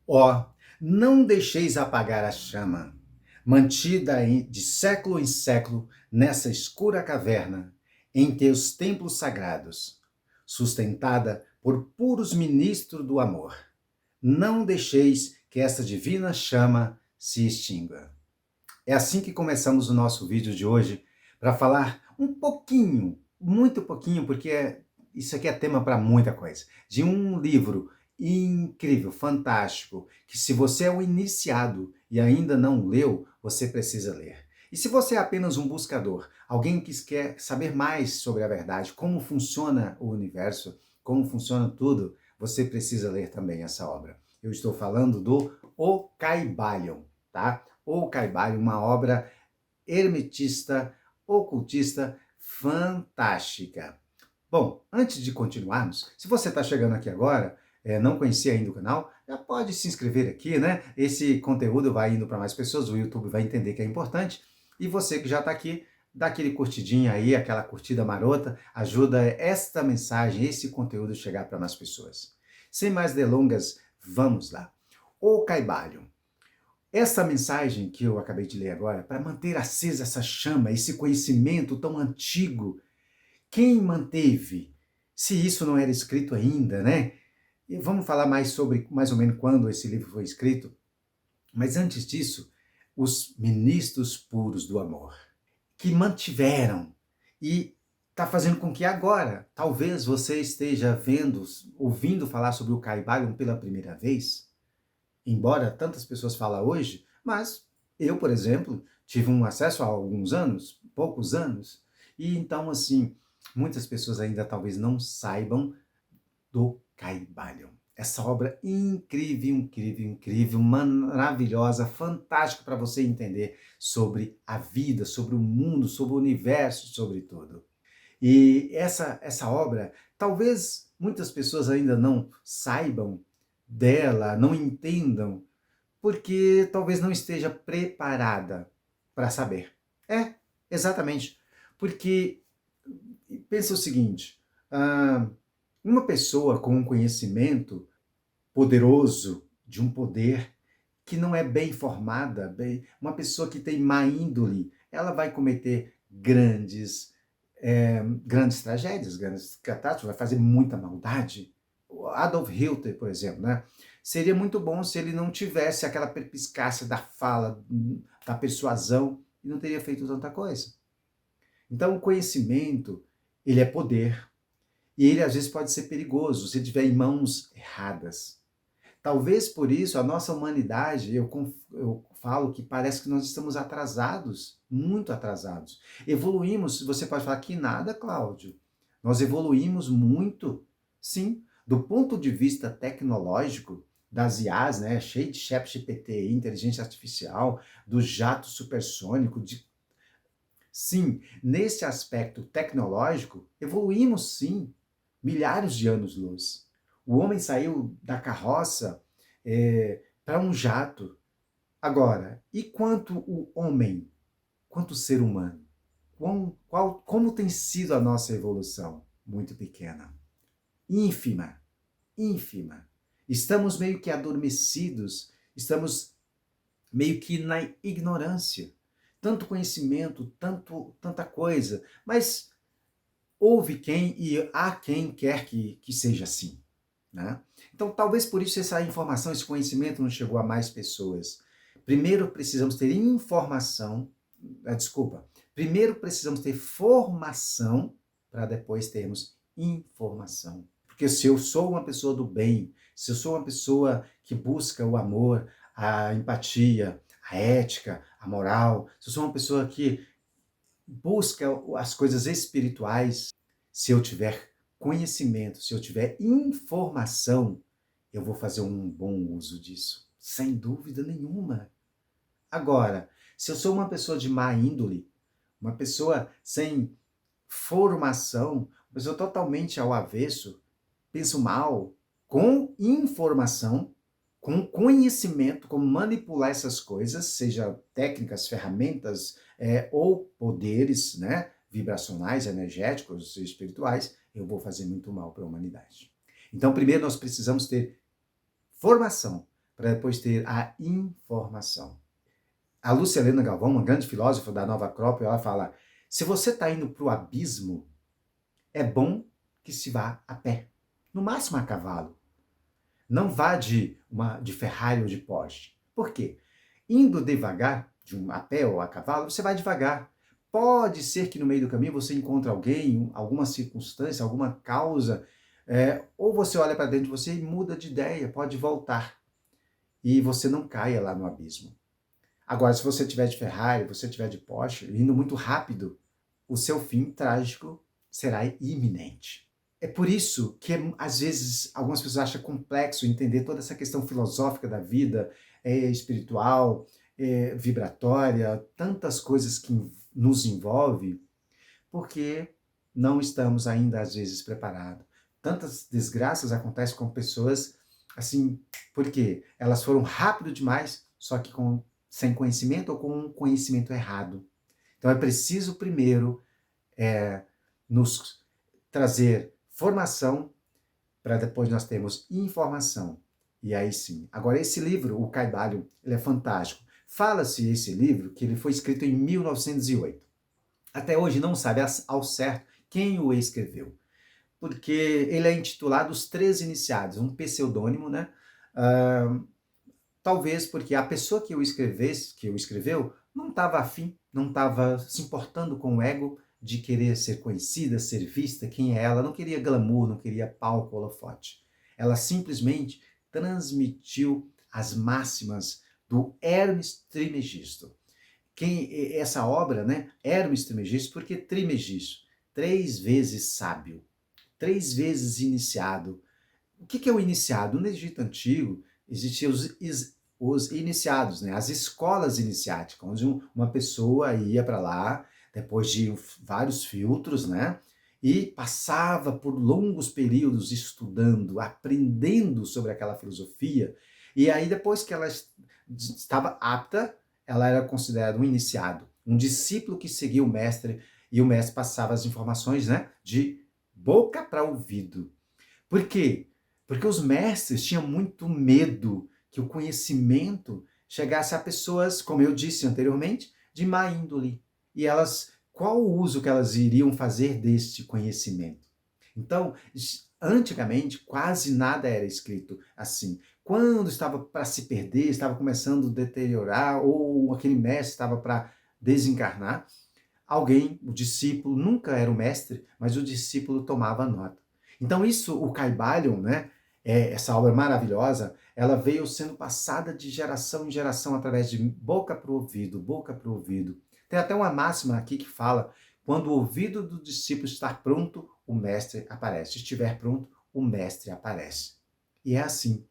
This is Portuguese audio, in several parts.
Ó, não deixeis apagar a chama, mantida de século em século nessa escura caverna, em teus templos sagrados, sustentada por puros ministros do amor. Não deixeis que essa divina chama se extingua. É assim que começamos o nosso vídeo de hoje, para falar um pouquinho, muito pouquinho, porque isso aqui é tema para muita coisa, de um livro incrível, fantástico, que se você é um iniciado e ainda não leu, você precisa ler. E se você é apenas um buscador, alguém que quer saber mais sobre a verdade, como funciona o universo, como funciona tudo, você precisa ler também essa obra. Eu estou falando do O Caibalion, tá? O Caibalion, uma obra hermetista, ocultista, fantástica. Bom, antes de continuarmos, se você está chegando aqui agora, não conhecia ainda o canal, já pode se inscrever aqui, né? Esse conteúdo vai indo para mais pessoas, o YouTube vai entender que é importante. E você que já está aqui, dá aquele curtidinho aí, aquela curtida marota, ajuda esta mensagem, esse conteúdo chegar para mais pessoas. Sem mais delongas, vamos lá. O Caibalion. Essa mensagem que eu acabei de ler agora, para manter acesa essa chama, esse conhecimento tão antigo, quem manteve? Se isso não era escrito ainda, né? E vamos falar mais sobre mais ou menos quando esse livro foi escrito. Mas antes disso, os ministros puros do amor, que mantiveram e está fazendo com que agora, talvez você esteja vendo, ouvindo falar sobre o Caibalion pela primeira vez, embora tantas pessoas falem hoje, mas eu, por exemplo, tive um acesso há alguns anos, poucos anos, e então, assim, muitas pessoas ainda talvez não saibam do Caibalion. Essa obra incrível, incrível, incrível, maravilhosa, fantástica para você entender sobre a vida, sobre o mundo, sobre o universo, sobre tudo. E essa obra, talvez muitas pessoas ainda não saibam dela, não entendam, porque talvez não esteja preparada para saber. É, exatamente. Porque pensa o seguinte, uma pessoa com um conhecimento poderoso, de um poder que não é bem formada, uma pessoa que tem má índole, ela vai cometer grandes tragédias, grandes catástrofes, vai fazer muita maldade. O Adolf Hitler, por exemplo, né? Seria muito bom se ele não tivesse aquela perspicácia da fala, da persuasão, e não teria feito tanta coisa. Então, o conhecimento, ele é poder, e ele às vezes pode ser perigoso se estiver em mãos erradas. Talvez por isso a nossa humanidade, eu falo que parece que nós estamos atrasados, muito atrasados. Evoluímos, você pode falar que nada, Cláudio. Nós evoluímos muito, sim, do ponto de vista tecnológico, das IAs, né, cheio de ChatGPT, inteligência artificial, do jato supersônico, sim, nesse aspecto tecnológico, evoluímos sim, milhares de anos-luz. O homem saiu da carroça para um jato. Agora, e quanto o homem, quanto o ser humano? Como tem sido a nossa evolução? Muito pequena. Ínfima, ínfima. Estamos meio que adormecidos, estamos meio que na ignorância. Tanto conhecimento, tanta coisa, mas houve quem e há quem quer que seja assim. Né? Então, talvez por isso essa informação, esse conhecimento não chegou a mais pessoas. Primeiro precisamos ter informação, desculpa, primeiro precisamos ter formação para depois termos informação. Porque se eu sou uma pessoa do bem, se eu sou uma pessoa que busca o amor, a empatia, a ética, a moral, se eu sou uma pessoa que busca as coisas espirituais, se eu tiver conhecimento, se eu tiver informação, eu vou fazer um bom uso disso, sem dúvida nenhuma. Agora, se eu sou uma pessoa de má índole, uma pessoa sem formação, uma pessoa totalmente ao avesso, penso mal, com informação, com conhecimento, como manipular essas coisas, seja técnicas, ferramentas ou poderes, né, vibracionais, energéticos, espirituais, eu vou fazer muito mal para a humanidade. Então, primeiro nós precisamos ter formação para depois ter a informação. A Lúcia Helena Galvão, uma grande filósofa da Nova Acrópole, ela fala: se você está indo para o abismo, é bom que se vá a pé, no máximo a cavalo. Não vá de Ferrari ou de Porsche. Por quê? Indo devagar, a pé ou a cavalo, você vai devagar. Pode ser que no meio do caminho você encontre alguém, alguma circunstância, alguma causa, ou você olha para dentro de você e muda de ideia, pode voltar. E você não caia lá no abismo. Agora, se você tiver de Ferrari, você tiver de Porsche, indo muito rápido, o seu fim trágico será iminente. É por isso que, às vezes, algumas pessoas acham complexo entender toda essa questão filosófica da vida, espiritual, vibratória, tantas coisas que nos envolvem, porque não estamos ainda, às vezes, preparados. Tantas desgraças acontecem com pessoas, assim, porque elas foram rápido demais, só que sem conhecimento ou com um conhecimento errado. Então é preciso primeiro nos trazer formação para depois nós termos informação. E aí sim. Agora esse livro, o Caibalho, ele é fantástico. Fala-se esse livro que ele foi escrito em 1908. Até hoje não sabe ao certo quem o escreveu, porque ele é intitulado Os Três Iniciados, um pseudônimo, né? Talvez porque a pessoa que o escreveu, não estava afim, não estava se importando com o ego de querer ser conhecida, ser vista, quem é ela, não queria glamour, não queria palco, holofote. Ela simplesmente transmitiu as máximas do Hermes Trismegisto. Essa obra, né? Hermes Trismegisto, porque Trismegisto? 3 vezes sábio, 3 vezes iniciado. O que é o iniciado? No Egito Antigo, existiam os iniciados, né? As escolas iniciáticas, onde uma pessoa ia para lá, depois de vários filtros, né? E passava por longos períodos estudando, aprendendo sobre aquela filosofia. E aí, depois que ela estava apta, ela era considerada um iniciado, um discípulo que seguia o mestre, e o mestre passava as informações, né? De boca para ouvido. Por quê? Porque os mestres tinham muito medo que o conhecimento chegasse a pessoas, como eu disse anteriormente, de má índole. E qual o uso que elas iriam fazer deste conhecimento? Então, antigamente, quase nada era escrito assim. Quando estava para se perder, estava começando a deteriorar, ou aquele mestre estava para desencarnar, alguém, o discípulo, nunca era o mestre, mas o discípulo tomava nota. Então isso, o Kybalion, né, essa obra maravilhosa, ela veio sendo passada de geração em geração através de boca para o ouvido, boca para o ouvido. Tem até uma máxima aqui que fala: quando o ouvido do discípulo está pronto, o mestre aparece. Se estiver pronto, o mestre aparece. E é assim,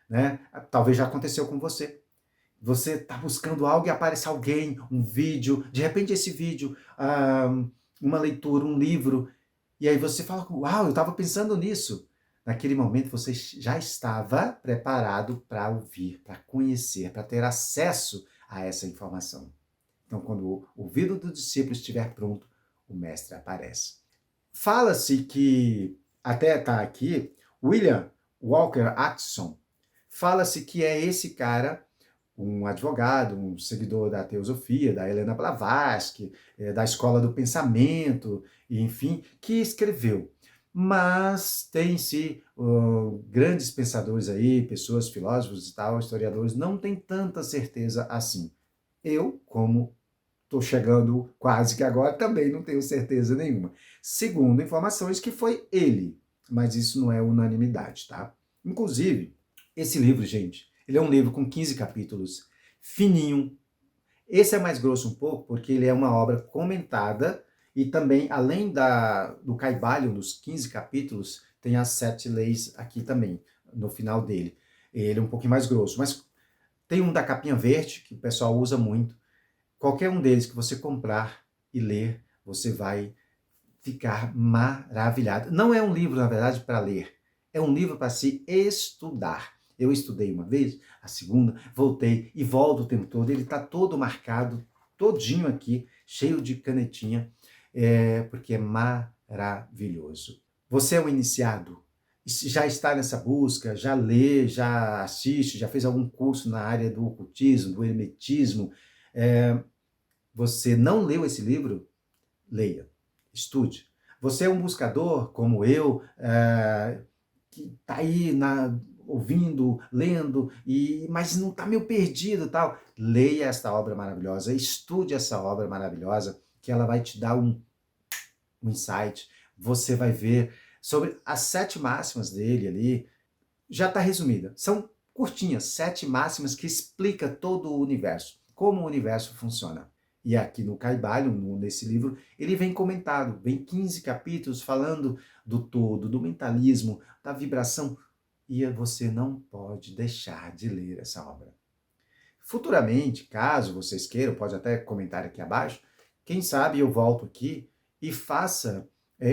né? Talvez já aconteceu com você. Você está buscando algo e aparece alguém, um vídeo, de repente esse vídeo, uma leitura, um livro, e aí você fala: uau, eu estava pensando nisso. Naquele momento você já estava preparado para ouvir, para conhecer, para ter acesso a essa informação. Então, quando o ouvido do discípulo estiver pronto, o mestre aparece. Fala-se que, até está aqui, William Walker Atkinson, fala-se que é esse cara, um advogado, um seguidor da teosofia, da Helena Blavatsky, da escola do pensamento, enfim, que escreveu. Mas tem-se grandes pensadores aí, pessoas, filósofos e tal, historiadores, não tem tanta certeza assim. Eu, como estou chegando quase que agora, também não tenho certeza nenhuma. Segundo informações que foi ele, mas isso não é unanimidade, tá? Inclusive, esse livro, gente, ele é um livro com 15 capítulos, fininho. Esse é mais grosso um pouco, porque ele é uma obra comentada e também, além do Kybalion, dos 15 capítulos, tem as 7 leis aqui também, no final dele. Ele é um pouquinho mais grosso, mas tem um da capinha verde, que o pessoal usa muito. Qualquer um deles que você comprar e ler, você vai ficar maravilhado. Não é um livro, na verdade, para ler. É um livro para se estudar. Eu estudei uma vez, a segunda, voltei e volto o tempo todo. Ele está todo marcado, todinho aqui, cheio de canetinha, porque é maravilhoso. Você é um iniciado. já está nessa busca, já lê, já assiste, já fez algum curso na área do ocultismo, do hermetismo, você não leu esse livro? Leia, estude. Você é um buscador, como eu, que está aí ouvindo, lendo, mas não está meio perdido e tal. Leia esta obra maravilhosa, estude essa obra maravilhosa, que ela vai te dar um insight. Você vai ver sobre as 7 máximas dele ali, já está resumida. São curtinhas, 7 máximas que explica todo o universo, como o universo funciona. E aqui no Caibalion, nesse livro, ele vem comentado, vem 15 capítulos falando do todo, do mentalismo, da vibração, e você não pode deixar de ler essa obra. Futuramente, caso vocês queiram, pode até comentar aqui abaixo, quem sabe eu volto aqui e faça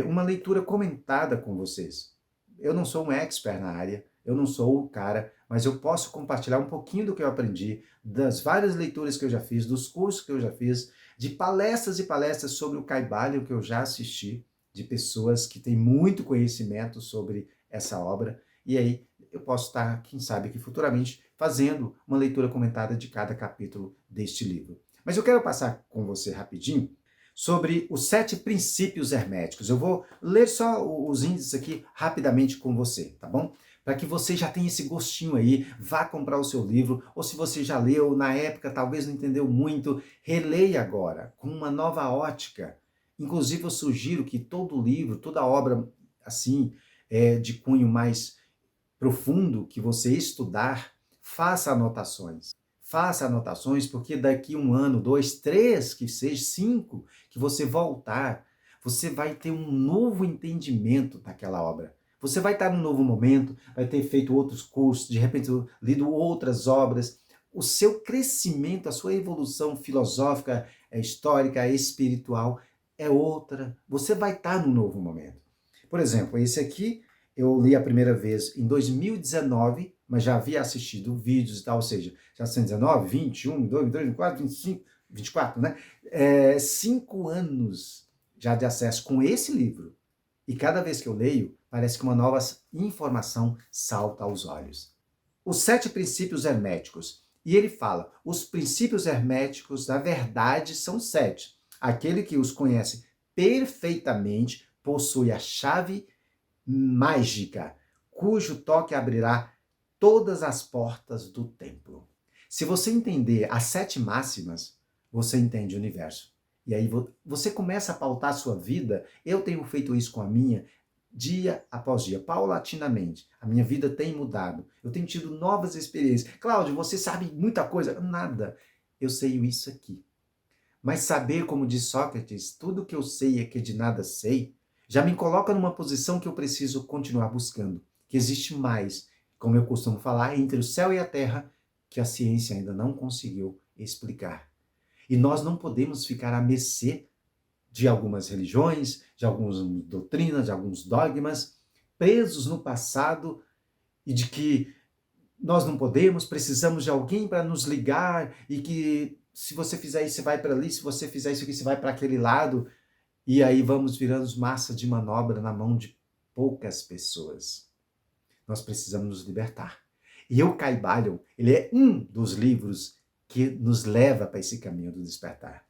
uma leitura comentada com vocês. Eu não sou um expert na área, eu não sou o cara, mas eu posso compartilhar um pouquinho do que eu aprendi, das várias leituras que eu já fiz, dos cursos que eu já fiz, de palestras e palestras sobre o Caibalion que eu já assisti, de pessoas que têm muito conhecimento sobre essa obra, e aí eu posso estar, quem sabe, aqui futuramente fazendo uma leitura comentada de cada capítulo deste livro. Mas eu quero passar com você rapidinho sobre os 7 princípios herméticos. Eu vou ler só os índices aqui rapidamente com você, tá bom? Para que você já tenha esse gostinho aí, vá comprar o seu livro, ou se você já leu, na época talvez não entendeu muito, releia agora, com uma nova ótica. Inclusive eu sugiro que todo livro, toda obra assim, de cunho mais profundo que você estudar, faça anotações. Faça anotações, porque daqui 1 ano, 2, 3, que seja 5, que você voltar, você vai ter um novo entendimento daquela obra. Você vai estar num novo momento, vai ter feito outros cursos, de repente lido outras obras. O seu crescimento, a sua evolução filosófica, histórica, espiritual é outra. Você vai estar num novo momento. Por exemplo, esse aqui eu li a primeira vez em 2019, mas já havia assistido vídeos e tal, ou seja, já são 19, 21, 22, 23, 24, 25, 24, né? 5 anos já de acesso com esse livro. E cada vez que eu leio, parece que uma nova informação salta aos olhos. Os 7 princípios herméticos. E ele fala, os princípios herméticos, na verdade, são 7. Aquele que os conhece perfeitamente possui a chave mágica, cujo toque abrirá todas as portas do templo. Se você entender as 7 máximas, você entende o universo. E aí você começa a pautar a sua vida. Eu tenho feito isso com a minha, dia após dia, paulatinamente. A minha vida tem mudado. Eu tenho tido novas experiências. Cláudio, você sabe muita coisa? Nada. Eu sei isso aqui. Mas saber, como diz Sócrates, tudo que eu sei é que de nada sei, já me coloca numa posição que eu preciso continuar buscando, que existe mais, como eu costumo falar, entre o céu e a terra, que a ciência ainda não conseguiu explicar. E nós não podemos ficar à mercê de algumas religiões, de algumas doutrinas, de alguns dogmas, presos no passado e de que nós não podemos, precisamos de alguém para nos ligar e que se você fizer isso, você vai para ali, se você fizer isso aqui, você vai para aquele lado. E aí vamos virando massa de manobra na mão de poucas pessoas. Nós precisamos nos libertar. E o Caibalion, ele é um dos livros que nos leva para esse caminho do despertar.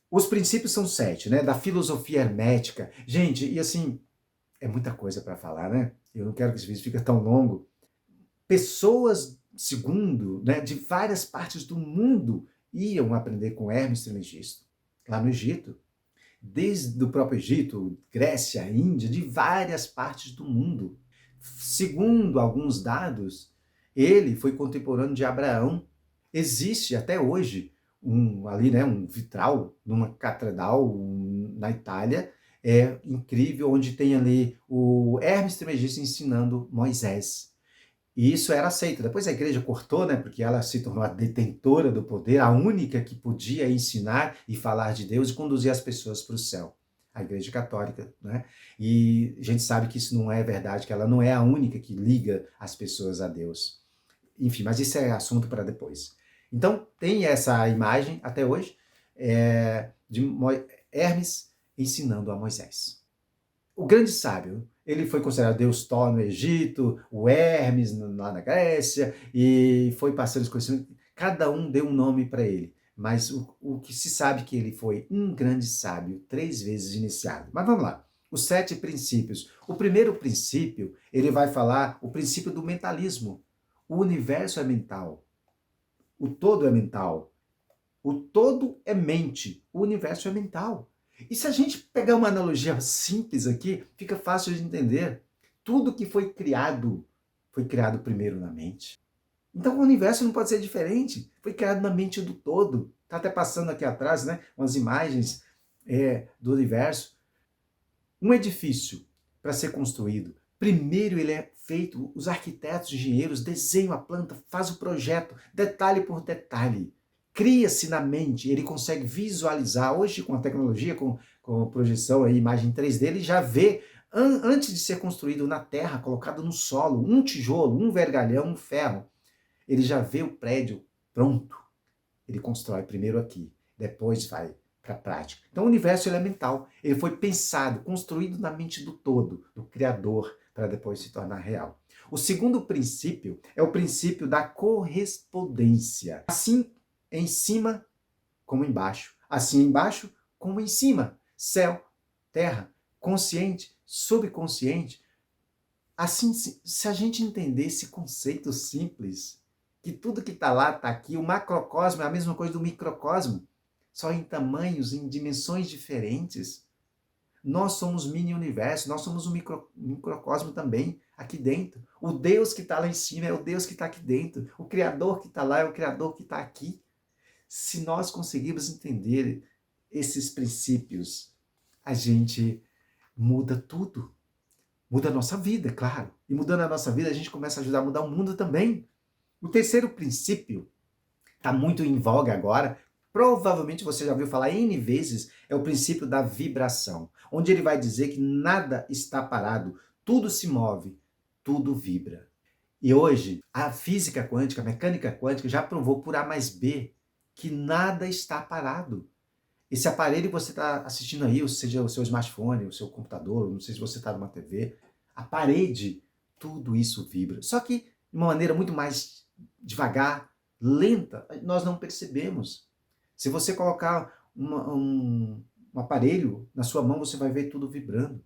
Os princípios são 7, né? Da filosofia hermética. Gente, e assim, é muita coisa para falar, né? Eu não quero que esse vídeo fique tão longo. Pessoas, segundo, né, de várias partes do mundo iam aprender com Hermes Trismegisto, lá no Egito. Desde o próprio Egito, Grécia, Índia, de várias partes do mundo. Segundo alguns dados, ele foi contemporâneo de Abraão. Existe até hoje um vitral numa catedral na Itália, incrível, onde tem ali o Hermes Trismegisto ensinando Moisés. E isso era aceito. Depois a igreja cortou, né, porque ela se tornou a detentora do poder, a única que podia ensinar e falar de Deus e conduzir as pessoas para o céu. A igreja católica, né? E a gente sabe que isso não é verdade, que ela não é a única que liga as pessoas a Deus. Enfim, mas isso é assunto para depois. Então, tem essa imagem, até hoje, de Hermes ensinando a Moisés. O grande sábio, Ele foi considerado Deus Thor no Egito, o Hermes lá na Grécia, e foi passando os conhecimentos. Cada um deu um nome para ele. Mas o que se sabe é que ele foi um grande sábio, 3 vezes iniciado. Mas vamos lá. Os 7 princípios. O primeiro princípio, ele vai falar o princípio do mentalismo. O universo é mental. O todo é mental. O todo é mente. O universo é mental. E se a gente pegar uma analogia simples aqui, fica fácil de entender. Tudo que foi criado primeiro na mente. Então o universo não pode ser diferente. Foi criado na mente do todo. Está até passando aqui atrás, né, umas imagens do universo. Um edifício, para ser construído, primeiro ele é feito, os arquitetos, engenheiros desenham a planta, faz o projeto, detalhe por detalhe. Cria-se na mente, ele consegue visualizar. Hoje, com a tecnologia, com projeção, a imagem 3D, ele já vê, antes de ser construído na terra, colocado no solo, um tijolo, um vergalhão, um ferro, ele já vê o prédio pronto. Ele constrói primeiro aqui, depois vai para a prática. Então o universo ele é mental, ele foi pensado, construído na mente do todo, do Criador, para depois se tornar real. O segundo princípio é o princípio da correspondência. Assim em cima como embaixo, assim embaixo como em cima. Céu, terra, consciente, subconsciente. Assim, se a gente entender esse conceito simples, que tudo que está lá está aqui, o macrocosmo é a mesma coisa do microcosmo, só em tamanhos, em dimensões diferentes. Nós somos mini-universo, nós somos um microcosmo também, aqui dentro. O Deus que está lá em cima é o Deus que está aqui dentro. O Criador que está lá é o Criador que está aqui. Se nós conseguirmos entender esses princípios, a gente muda tudo. Muda a nossa vida, é claro. E mudando a nossa vida, a gente começa a ajudar a mudar o mundo também. O terceiro princípio está muito em voga agora. Provavelmente você já ouviu falar N vezes, é o princípio da vibração, onde ele vai dizer que nada está parado, tudo se move, tudo vibra. E hoje, a física quântica, a mecânica quântica já provou por A mais B que nada está parado. Esse aparelho que você está assistindo aí, ou seja, o seu smartphone, o seu computador, não sei se você está numa TV, a parede, tudo isso vibra. Só que de uma maneira muito mais devagar, lenta, nós não percebemos. Se você colocar um aparelho na sua mão, você vai ver tudo vibrando.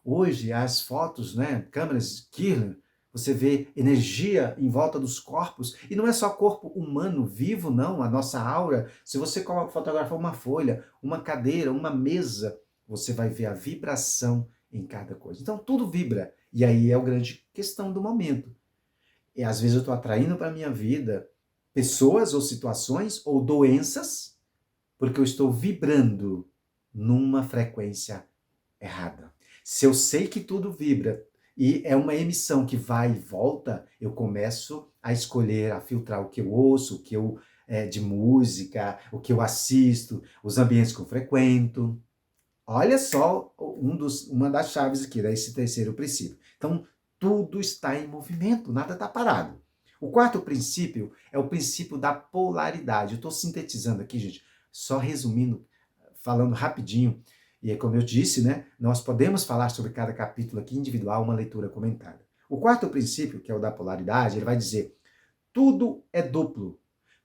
Hoje, as fotos, né, câmeras Kirlian, você vê energia em volta dos corpos, e não é só corpo humano vivo, não, a nossa aura. Se você fotografar uma folha, uma cadeira, uma mesa, você vai ver a vibração em cada coisa. Então, tudo vibra. E aí é a grande questão do momento. E às vezes eu estou atraindo para a minha vida pessoas ou situações ou doenças porque eu estou vibrando numa frequência errada. Se eu sei que tudo vibra e é uma emissão que vai e volta, eu começo a escolher, a filtrar o que eu ouço, o que eu de música, o que eu assisto, os ambientes que eu frequento. Olha só uma das chaves aqui desse terceiro princípio. Então, tudo está em movimento, nada está parado. O quarto princípio é o princípio da polaridade. Eu estou sintetizando aqui, gente, só resumindo, falando rapidinho. E é como eu disse, né, nós podemos falar sobre cada capítulo aqui individual, uma leitura comentada. O quarto princípio, que é o da polaridade, ele vai dizer: tudo é duplo,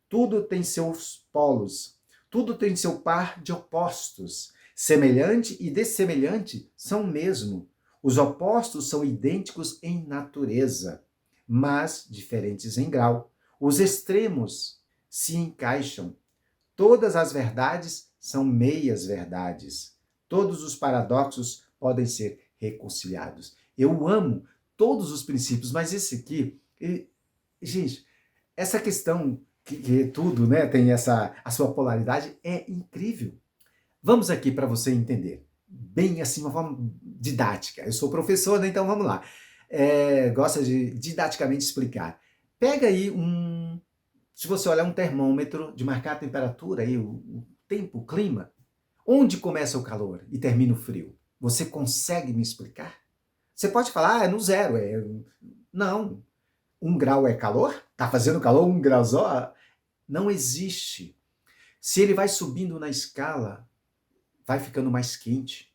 tudo tem seus polos, tudo tem seu par de opostos. Semelhante e dessemelhante são o mesmo. Os opostos são idênticos em natureza, mas diferentes em grau. Os extremos se encaixam. Todas as verdades são meias-verdades. Todos os paradoxos podem ser reconciliados. Eu amo todos os princípios, mas esse aqui, gente, essa questão que tudo, né, tem a sua polaridade, é incrível. Vamos aqui para você entender, bem assim, uma forma didática. Eu sou professor, né, então vamos lá. Gosta de didaticamente explicar. Pega aí se você olhar um termômetro de marcar a temperatura, aí, o tempo, o clima, onde começa o calor e termina o frio? Você consegue me explicar? Você pode falar, é no zero. Não. 1 grau é calor? Tá fazendo calor 1 grau só? Não existe. Se ele vai subindo na escala, vai ficando mais quente.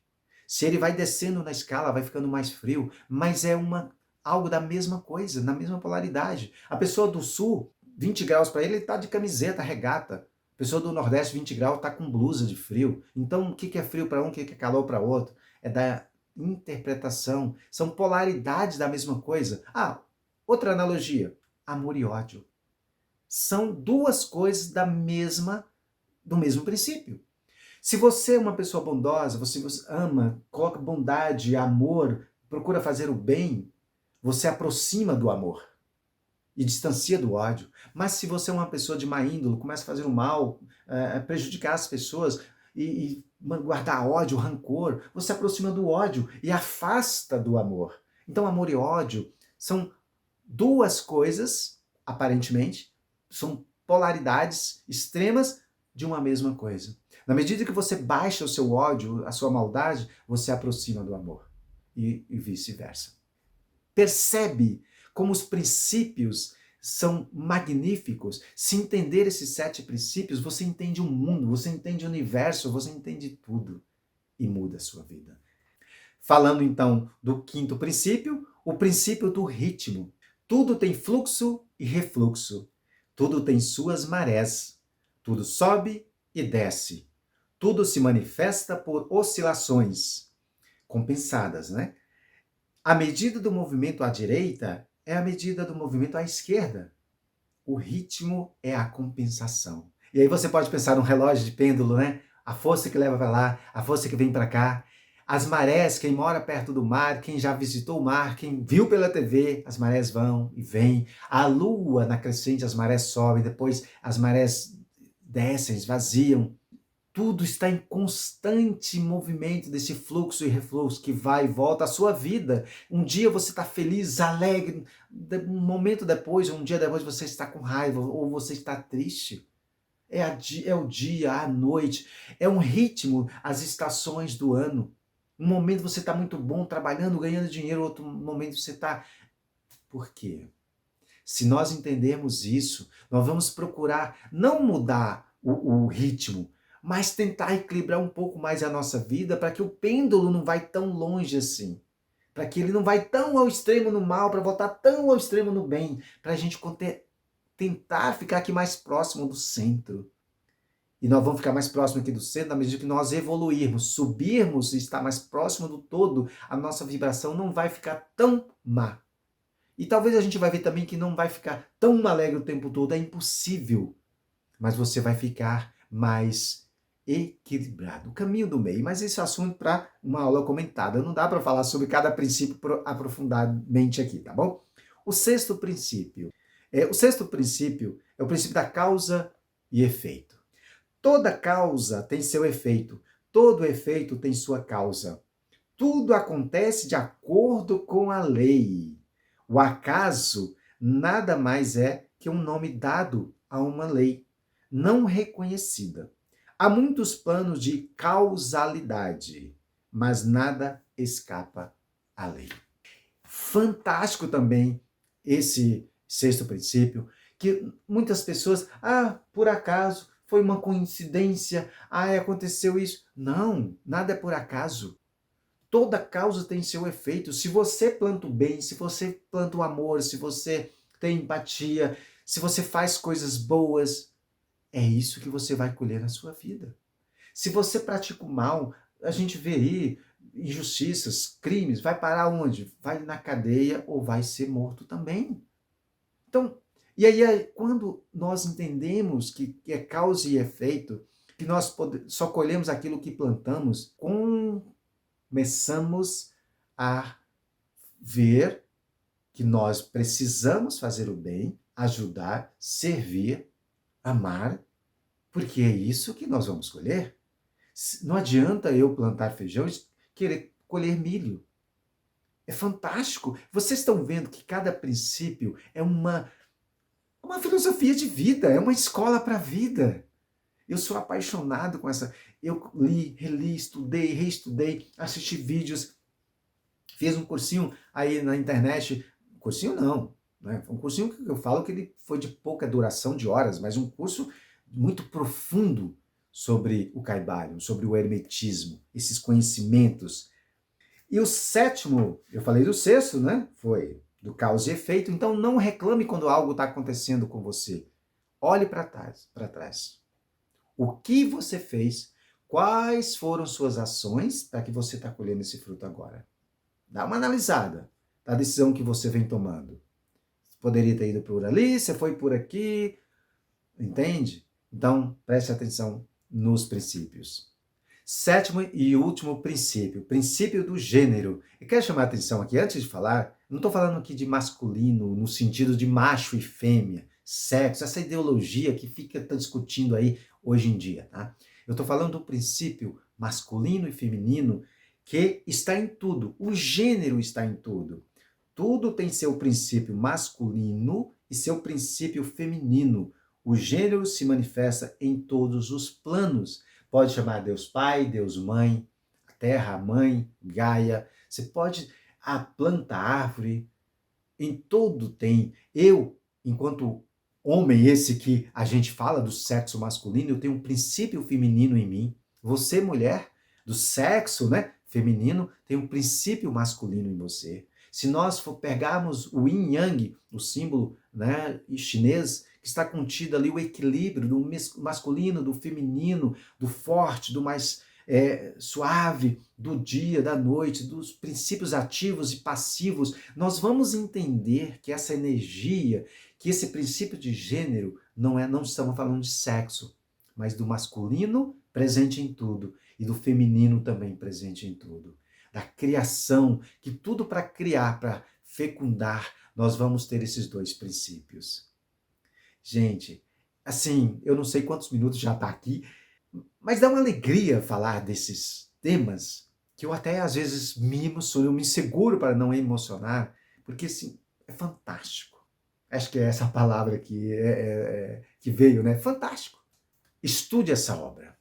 Se ele vai descendo na escala, vai ficando mais frio, mas é algo da mesma coisa, na mesma polaridade. A pessoa do sul, 20 graus para ele está de camiseta, regata. A pessoa do Nordeste, 20 graus, está com blusa de frio. Então, o que é frio para um, o que é calor para outro? É da interpretação. São polaridades da mesma coisa. Outra analogia: amor e ódio. São duas coisas do mesmo princípio. Se você é uma pessoa bondosa, você ama, coloca bondade, amor, procura fazer o bem, você aproxima do amor e distancia do ódio. Mas se você é uma pessoa de má índole, começa a fazer o mal, prejudicar as pessoas e guardar ódio, rancor, você aproxima do ódio e afasta do amor. Então, amor e ódio são duas coisas, aparentemente, são polaridades extremas de uma mesma coisa. Na medida que você baixa o seu ódio, a sua maldade, você aproxima do amor e vice-versa. Percebe como os princípios são magníficos? Se entender esses 7 princípios, você entende o mundo, você entende o universo, você entende tudo e muda a sua vida. Falando então do 5º princípio, o princípio do ritmo. Tudo tem fluxo e refluxo. Tudo tem suas marés. Tudo sobe e desce. Tudo se manifesta por oscilações compensadas, né? A medida do movimento à direita é a medida do movimento à esquerda. O ritmo é a compensação. E aí você pode pensar num relógio de pêndulo, né? A força que leva para lá, a força que vem para cá. As marés, quem mora perto do mar, quem já visitou o mar, quem viu pela TV, as marés vão e vêm. A lua na crescente, as marés sobem, depois as marés descem, esvaziam. Tudo está em constante movimento desse fluxo e refluxo que vai e volta. A sua vida, um dia você está feliz, alegre, um momento depois, um dia depois você está com raiva ou você está triste. É o dia, a noite, é um ritmo, as estações do ano. Um momento você está muito bom, trabalhando, ganhando dinheiro, outro momento você está... Por quê? Se nós entendermos isso, nós vamos procurar não mudar o ritmo, mas tentar equilibrar um pouco mais a nossa vida para que o pêndulo não vai tão longe assim. Para que ele não vai tão ao extremo no mal, para voltar tão ao extremo no bem. Para a gente tentar ficar aqui mais próximo do centro. E nós vamos ficar mais próximo aqui do centro na medida que nós evoluirmos, subirmos e estar mais próximo do todo, a nossa vibração não vai ficar tão má. E talvez a gente vai ver também que não vai ficar tão alegre o tempo todo, é impossível. Mas você vai ficar mais equilibrado, o caminho do meio. Mas esse é assunto para uma aula comentada, não dá para falar sobre cada princípio aprofundadamente aqui, tá bom? O 6º princípio. O 6º princípio é o princípio da causa e efeito. Toda causa tem seu efeito, todo efeito tem sua causa. Tudo acontece de acordo com a lei. O acaso nada mais é que um nome dado a uma lei, não reconhecida. Há muitos planos de causalidade, mas nada escapa à lei. Fantástico também esse 6º princípio, que muitas pessoas, por acaso, foi uma coincidência, aconteceu isso. Não, nada é por acaso. Toda causa tem seu efeito. Se você planta o bem, se você planta o amor, se você tem empatia, se você faz coisas boas, é isso que você vai colher na sua vida. Se você pratica o mal, a gente vê aí injustiças, crimes, vai parar onde? Vai na cadeia ou vai ser morto também. Então, e aí quando nós entendemos que é causa e efeito, que nós só colhemos aquilo que plantamos, começamos a ver que nós precisamos fazer o bem, ajudar, servir, amar, porque é isso que nós vamos colher. Não adianta eu plantar feijão e querer colher milho. É fantástico. Vocês estão vendo que cada princípio é uma filosofia de vida, é uma escola para a vida. Eu sou apaixonado com essa... Eu li, reli, estudei, reestudei, assisti vídeos, fiz um cursinho aí na internet. Cursinho não, né? Um cursinho que eu falo que ele foi de pouca duração de horas, mas um curso muito profundo sobre o Kybalion, sobre o hermetismo, esses conhecimentos E o sétimo, eu falei do sexto, né? Foi do causa e efeito. Então não reclame quando algo está acontecendo com você. Olhe para trás, para trás. O que você fez? Quais foram suas ações para que você está colhendo esse fruto agora? Dá uma analisada da decisão que você vem tomando. Poderia ter ido por ali, você foi por aqui, entende? Então, preste atenção nos princípios. Sétimo e último princípio, princípio do gênero. Eu quero chamar a atenção aqui, antes de falar, não estou falando aqui de masculino, no sentido de macho e fêmea, sexo, essa ideologia que fica discutindo aí hoje em dia, tá? Eu estou falando do princípio masculino e feminino que está em tudo, o gênero está em tudo. Tudo tem seu princípio masculino e seu princípio feminino. O gênero se manifesta em todos os planos. Pode chamar Deus Pai, Deus Mãe, a Terra, a Mãe, Gaia. Você pode, a planta, a árvore, em todo tem. Eu, enquanto homem, esse que a gente fala do sexo masculino, eu tenho um princípio feminino em mim. Você, mulher, do sexo, né, feminino, tem um princípio masculino em você. Se nós for pegarmos o yin yang, o símbolo, né, chinês, que está contido ali o equilíbrio do masculino, do feminino, do forte, do mais suave, do dia, da noite, dos princípios ativos e passivos, nós vamos entender que essa energia, que esse princípio de gênero, não estamos falando de sexo, mas do masculino presente em tudo e do feminino também presente em tudo. Da criação, que tudo para criar, para fecundar, nós vamos ter esses dois princípios. Gente, assim, eu não sei quantos minutos já está aqui, mas dá uma alegria falar desses temas que eu até às vezes me emociono, eu me seguro para não emocionar, porque assim, é fantástico. Acho que é essa palavra que veio, né? Fantástico. Estude essa obra.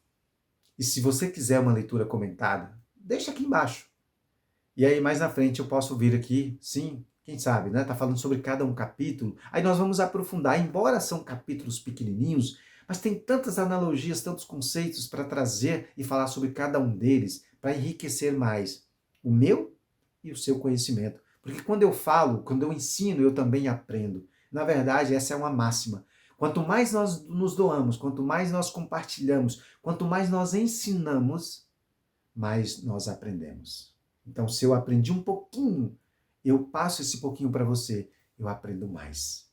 E se você quiser uma leitura comentada, deixa aqui embaixo. E aí mais na frente eu posso vir aqui, sim, quem sabe, né? Tá falando sobre cada um capítulo. Aí nós vamos aprofundar, embora são capítulos pequenininhos, mas tem tantas analogias, tantos conceitos para trazer e falar sobre cada um deles, para enriquecer mais o meu e o seu conhecimento. Porque quando eu falo, quando eu ensino, eu também aprendo. Na verdade, essa é uma máxima. Quanto mais nós nos doamos, quanto mais nós compartilhamos, quanto mais nós ensinamos, mais nós aprendemos. Então, se eu aprendi um pouquinho, eu passo esse pouquinho para você, eu aprendo mais.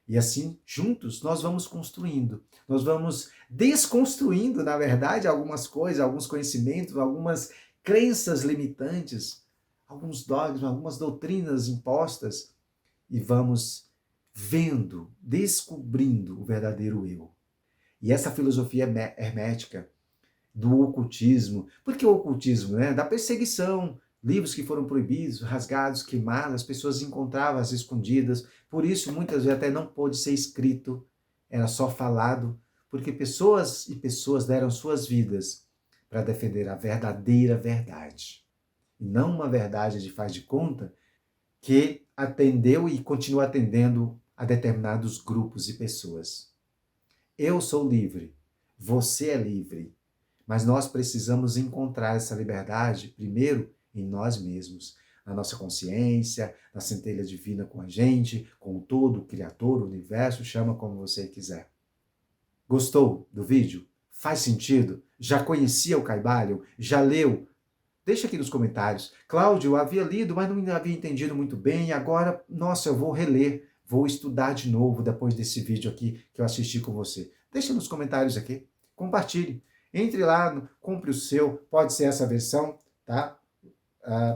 E assim, juntos, nós vamos construindo, nós vamos desconstruindo, na verdade, algumas coisas, alguns conhecimentos, algumas crenças limitantes, alguns dogmas, algumas doutrinas impostas, e vamos vendo, descobrindo o verdadeiro eu. E essa filosofia hermética do ocultismo, porque o ocultismo, né, da perseguição, livros que foram proibidos, rasgados, queimados, as pessoas encontravam as escondidas, por isso muitas vezes até não pôde ser escrito, era só falado, porque pessoas e pessoas deram suas vidas para defender a verdadeira verdade, e não uma verdade de faz de conta que atendeu e continua atendendo a determinados grupos e pessoas. Eu sou livre, você é livre, mas nós precisamos encontrar essa liberdade primeiro em nós mesmos, na nossa consciência, na centelha divina com a gente, com o todo, o Criador, o universo, chama como você quiser. Gostou do vídeo? Faz sentido? Já conhecia o Kybalion? Já leu? Deixa aqui nos comentários. Cláudio, eu havia lido, mas não havia entendido muito bem, e agora, nossa, eu vou reler, vou estudar de novo depois desse vídeo aqui que eu assisti com você. Deixa nos comentários aqui, compartilhe. Entre lá, compre o seu, pode ser essa versão, tá?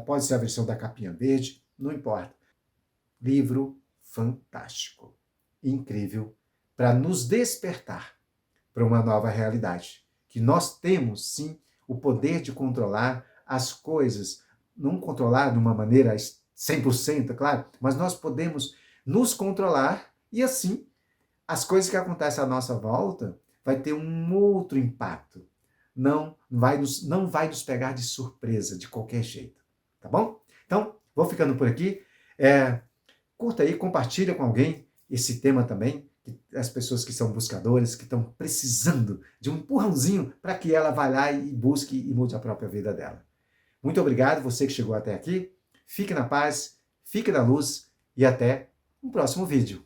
Pode ser a versão da capinha verde, não importa. Livro fantástico, incrível, para nos despertar para uma nova realidade. Que nós temos, sim, o poder de controlar as coisas, não controlar de uma maneira 100%, claro, mas nós podemos nos controlar e assim as coisas que acontecem à nossa volta vai ter um outro impacto. Não vai nos pegar de surpresa de qualquer jeito, tá bom? Então, vou ficando por aqui. Curta aí, compartilha com alguém esse tema também, as pessoas que são buscadoras, que estão precisando de um empurrãozinho para que ela vá lá e busque e mude a própria vida dela. Muito obrigado você que chegou até aqui. Fique na paz, fique na luz e até um próximo vídeo.